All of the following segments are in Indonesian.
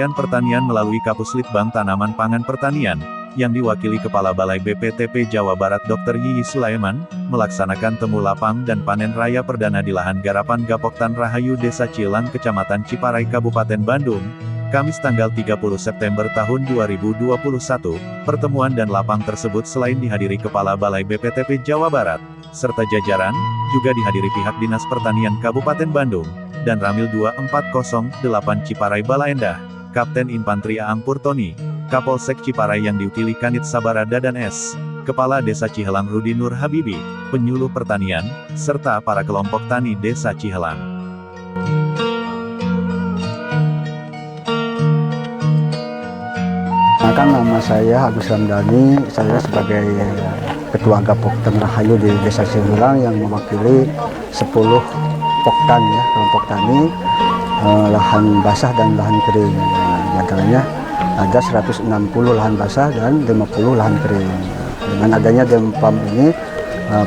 Kementerian Pertanian melalui Kapus Litbang Tanaman Pangan Pertanian, yang diwakili Kepala Balai BPTP Jawa Barat Dr. Yiyi Sulaiman, melaksanakan temu lapang dan panen raya perdana di lahan garapan Gapoktan Rahayu Desa Cihelang Kecamatan Ciparai Kabupaten Bandung, Kamis tanggal 30 September tahun 2021. Pertemuan dan lapang tersebut selain dihadiri Kepala Balai BPTP Jawa Barat, serta jajaran, juga dihadiri pihak Dinas Pertanian Kabupaten Bandung, dan Ramil 2408 Ciparai Balaendah, Kapten Infantri Aang Purtoni, Kapolsek Ciparai yang diukili Kanit Sabara Dadan S, Kepala Desa Cihelang Rudi Nur Habibi, penyuluh pertanian, serta para kelompok tani Desa Cihelang. Nama saya Agus Ramdhani, saya sebagai Ketua Gapoktan Rahayu di Desa Cihelang yang mewakili 10 poktan ya, kelompok tani, lahan basah dan lahan kering. Antaranya ada 160 lahan basah dan 50 lahan kering. Dengan adanya Denpam ini,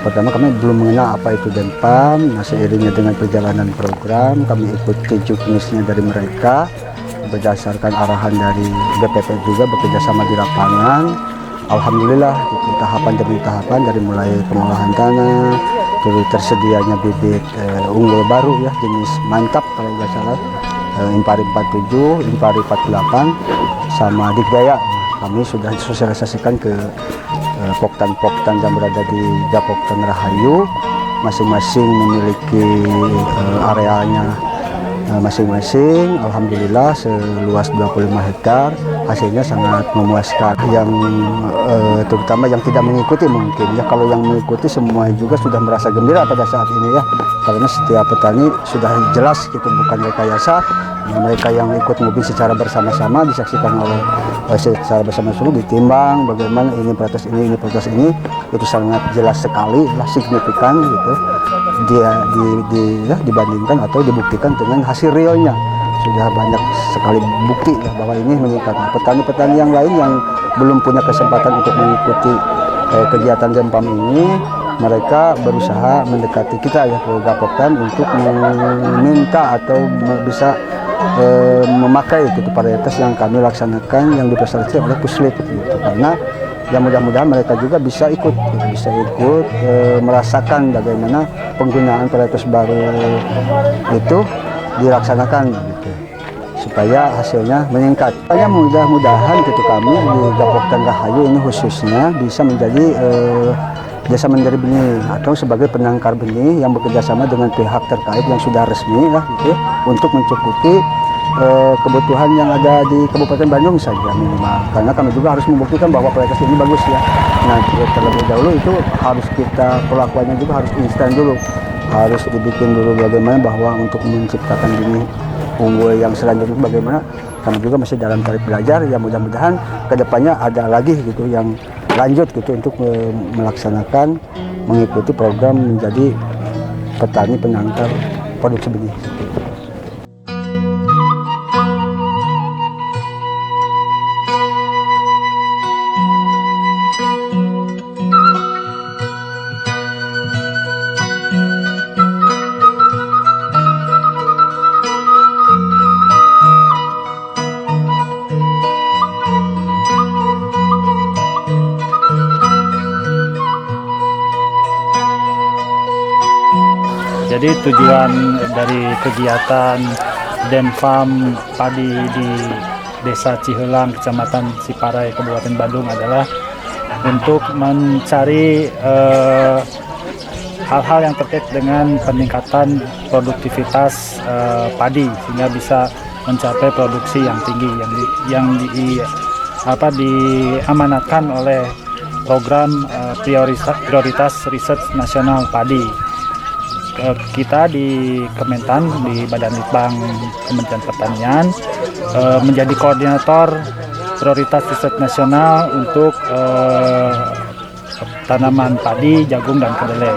pertama kami belum mengenal apa itu Denpam. Nah, seiringnya dengan perjalanan program, kami ikuti juknisnya dari mereka, berdasarkan arahan dari BPP juga bekerjasama di lapangan. Alhamdulillah, tahapan demi tahapan dari mulai pengolahan tanah, terus tersedianya bibit unggul baru ya, jenis mantap kalau nggak salah, Impari 47, Impari 48, sama Digdaya. Kami sudah sosialisasikan ke poktan-poktan yang berada di Gapoktan Rahayu, masing-masing memiliki arealnya masing-masing. Alhamdulillah seluas 25 hektar, hasilnya sangat memuaskan. Yang terutama yang tidak mengikuti mungkin ya, kalau yang mengikuti semua juga sudah merasa gembira pada saat ini ya, karena setiap petani sudah jelas gitu, bukan rekayasa. Mereka yang ikut mungkin secara bersama-sama disaksikan oleh secara bersama-sama, ditimbang bagaimana ini protes ini protes ini, itu sangat jelas sekali lah, signifikan gitu. Dibandingkan atau dibuktikan dengan hasil realnya, sudah banyak sekali bukti ya bahwa ini meningkat. Petani-petani yang lain yang belum punya kesempatan untuk mengikuti kegiatan Denpam ini, mereka berusaha mendekati kita ya ke Gapoktan untuk meminta atau bisa memakai gitu varietas yang kami laksanakan yang difasilitasi oleh Puslit gitu. Karena ya mudah-mudahan mereka juga bisa ikut merasakan bagaimana penggunaan varietas baru itu dilaksanakan gitu, supaya hasilnya meningkat. Mudah-mudahan gitu kami di Gapoktan Rahayu ini khususnya bisa menjadi desa mandiri benih atau sebagai penangkar benih yang bekerjasama dengan pihak terkait yang sudah resmi lah gitu, untuk mencukupi kebutuhan yang ada di Kabupaten Bandung saja minimal. Karena kami juga harus membuktikan bahwa varietas ini bagus ya. Nah, terlebih dahulu itu harus kita perlakuannya juga harus instan dulu, harus dibikin dulu bagaimana bahwa untuk menciptakan benih unggul yang selanjutnya bagaimana. Kami juga masih dalam tarif belajar ya, mudah-mudahan kedepannya ada lagi gitu yang lanjut gitu untuk melaksanakan mengikuti program menjadi petani penangkar produksi benih. Jadi tujuan dari kegiatan Denpam Padi di Desa Cihelang, Kecamatan Ciparai, Kabupaten Bandung adalah untuk mencari hal-hal yang terkait dengan peningkatan produktivitas padi sehingga bisa mencapai produksi yang tinggi yang diamanatkan oleh program prioritas riset nasional padi. Kita di Kementan, di Badan Litbang Kementerian Pertanian, menjadi koordinator prioritas riset nasional untuk tanaman padi, jagung, dan kedelai.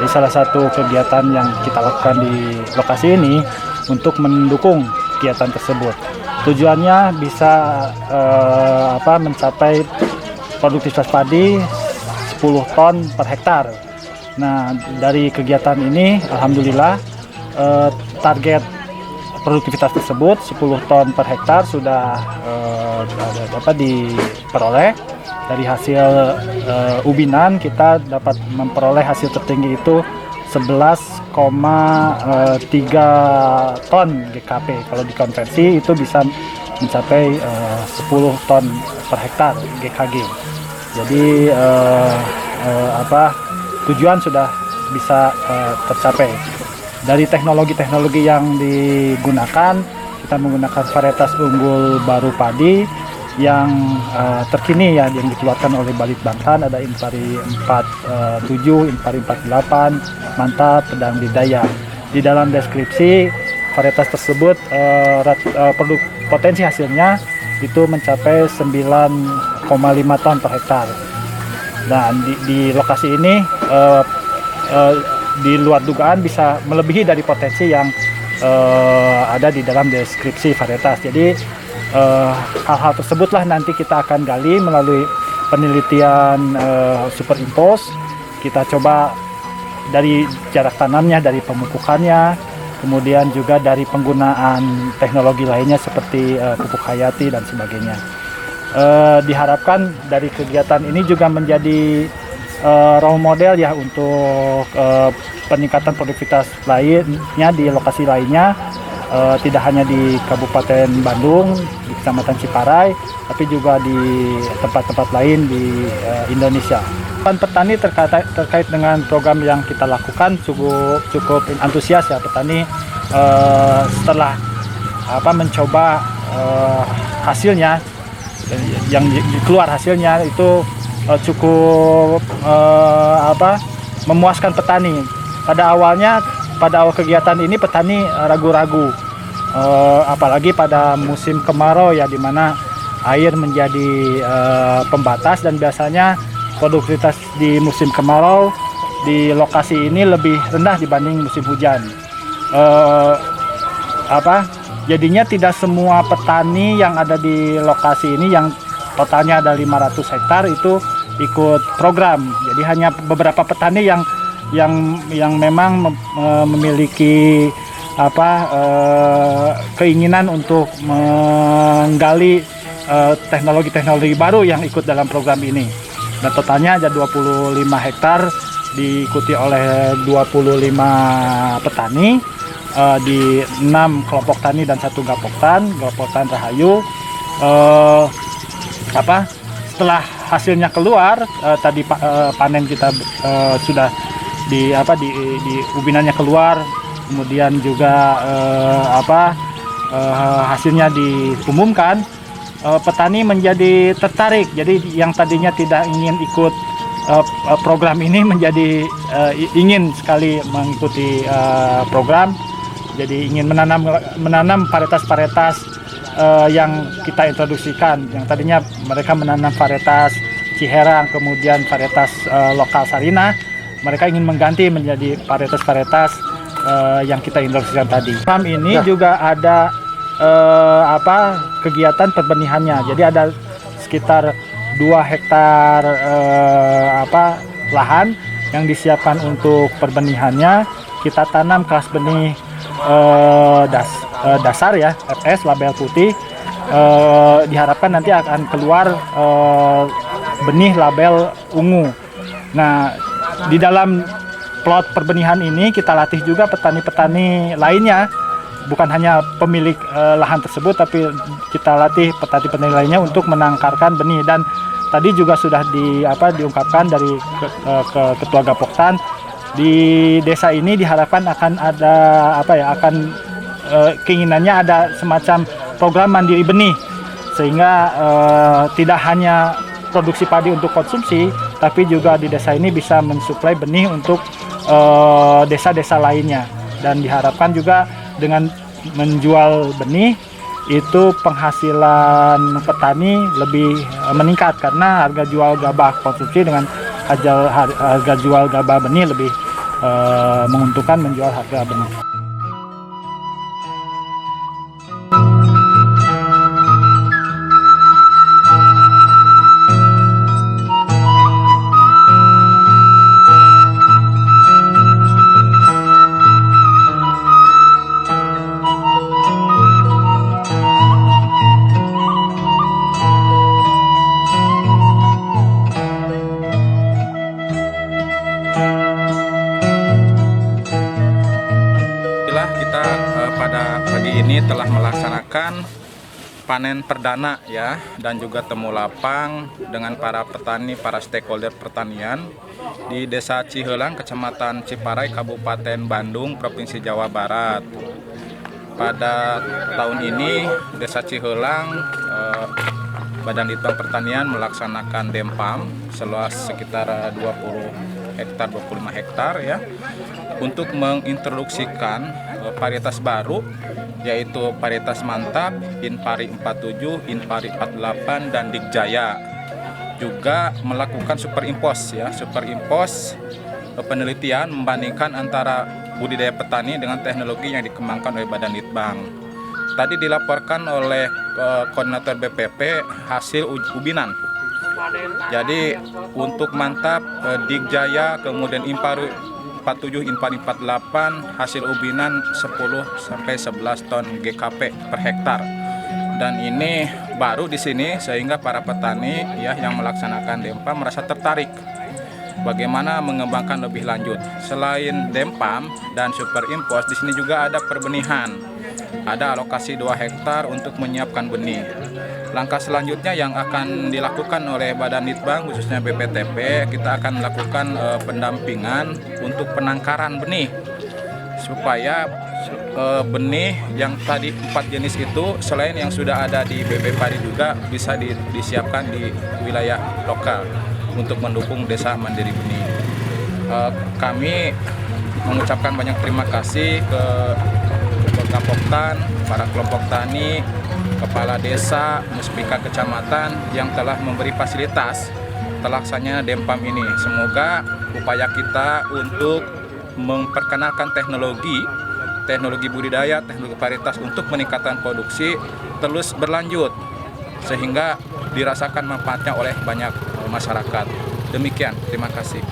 Jadi salah satu kegiatan yang kita lakukan di lokasi ini untuk mendukung kegiatan tersebut. Tujuannya bisa mencapai produktivitas padi 10 ton per hektar. Nah, dari kegiatan ini alhamdulillah target produktivitas tersebut 10 ton per hektar sudah dapat diperoleh. Dari hasil ubinan kita dapat memperoleh hasil tertinggi itu 11,3 ton GKP. Kalau dikonversi itu bisa mencapai 10 ton per hektar GKG. Jadi tujuan sudah bisa tercapai. Dari teknologi-teknologi yang digunakan, kita menggunakan varietas unggul baru padi yang terkini ya, yang dikeluarkan oleh Balitbangtan. Ada Impari 47, Impari 48, Mantap, Pedang Didaya. Di dalam deskripsi varietas tersebut potensi hasilnya itu mencapai 9,5 ton per hektar. Dan di lokasi ini di luar dugaan bisa melebihi dari potensi yang ada di dalam deskripsi varietas. Jadi hal-hal tersebutlah nanti kita akan gali melalui penelitian superimpose. Kita coba dari jarak tanamnya, dari pemupukannya, kemudian juga dari penggunaan teknologi lainnya seperti pupuk hayati dan sebagainya. Diharapkan dari kegiatan ini juga menjadi role model ya untuk peningkatan produktivitas lainnya di lokasi lainnya, tidak hanya di Kabupaten Bandung, di Kecamatan Ciparai, tapi juga di tempat-tempat lain di Indonesia. Petani terkait dengan program yang kita lakukan cukup antusias ya petani, setelah mencoba hasilnya, yang keluar hasilnya itu cukup memuaskan petani. Pada awal kegiatan ini petani ragu-ragu, apalagi pada musim kemarau ya, di mana air menjadi pembatas dan biasanya produktivitas di musim kemarau di lokasi ini lebih rendah dibanding musim hujan. Jadinya tidak semua petani yang ada di lokasi ini yang totalnya ada 500 hektar itu ikut program. Jadi hanya beberapa petani yang memang memiliki keinginan untuk menggali teknologi-teknologi baru yang ikut dalam program ini. Dan totalnya ada 25 hektar diikuti oleh 25 petani di 6 kelompok tani dan 1 gapoktan Rahayu. Setelah hasilnya keluar, tadi panen kita sudah di ubinannya keluar, kemudian juga hasilnya diumumkan, petani menjadi tertarik. Jadi yang tadinya tidak ingin ikut program ini menjadi ingin sekali mengikuti program. Jadi ingin menanam varietas-varietas yang kita introduksikan. Yang tadinya mereka menanam varietas Ciherang, kemudian varietas lokal Sarina, mereka ingin mengganti menjadi varietas-varietas yang kita introduksikan tadi. Program ini juga ada kegiatan perbenihannya. Jadi ada sekitar 2 hektar lahan yang disiapkan untuk perbenihannya. Kita tanam kelas benih dasar ya, FS label putih. Diharapkan nanti akan keluar benih label ungu. Nah, di dalam plot perbenihan ini kita latih juga petani-petani lainnya, bukan hanya pemilik lahan tersebut, tapi kita latih petani-petani lainnya untuk menangkarkan benih. Dan tadi juga sudah diungkapkan dari Ketua Gapoktan, di desa ini diharapkan akan ada keinginannya ada semacam program mandiri benih, sehingga tidak hanya produksi padi untuk konsumsi, tapi juga di desa ini bisa mensuplai benih untuk desa-desa lainnya. Dan diharapkan juga dengan menjual benih itu penghasilan petani lebih meningkat, karena harga jual gabah konsumsi dengan harga jual gabah benih lebih menguntungkan menjual harga benih. panen perdana ya, dan juga temu lapang dengan para petani, para stakeholder pertanian di Desa Cihelang, Kecamatan Ciparai, Kabupaten Bandung, Provinsi Jawa Barat. Pada tahun ini Desa Cihelang, Badan Litbang Pertanian melaksanakan dempam seluas sekitar 20 hektar, 25 hektar ya, untuk mengintroduksikan varietas baru, yaitu varietas mantap, Inpari 47, Inpari 48, dan Digjaya. Juga melakukan superimpos ya, superimpos penelitian membandingkan antara budidaya petani dengan teknologi yang dikembangkan oleh Badan Litbang. Tadi dilaporkan oleh koordinator BPP hasil ubinan. Jadi untuk mantap, Digjaya, kemudian Inpari 47, Inpari 48 hasil ubinan 10-11 ton GKP per hektar. Dan ini baru di sini sehingga para petani ya yang melaksanakan dempam merasa tertarik bagaimana mengembangkan lebih lanjut. Selain dempam dan superimpos, di sini juga ada perbenihan. Ada alokasi 2 hektar untuk menyiapkan benih. Langkah selanjutnya yang akan dilakukan oleh Badan Litbang, khususnya BPTP, kita akan melakukan pendampingan untuk penangkaran benih supaya benih yang tadi 4 jenis itu selain yang sudah ada di BB Padi juga bisa disiapkan di wilayah lokal untuk mendukung Desa Mandiri Benih. Kami mengucapkan banyak terima kasih ke Kapoktan, para kelompok tani, kepala desa, muspika kecamatan yang telah memberi fasilitas terlaksananya dempam ini. Semoga upaya kita untuk memperkenalkan teknologi budidaya, teknologi varietas untuk meningkatkan produksi terus berlanjut sehingga dirasakan manfaatnya oleh banyak masyarakat. Demikian, terima kasih.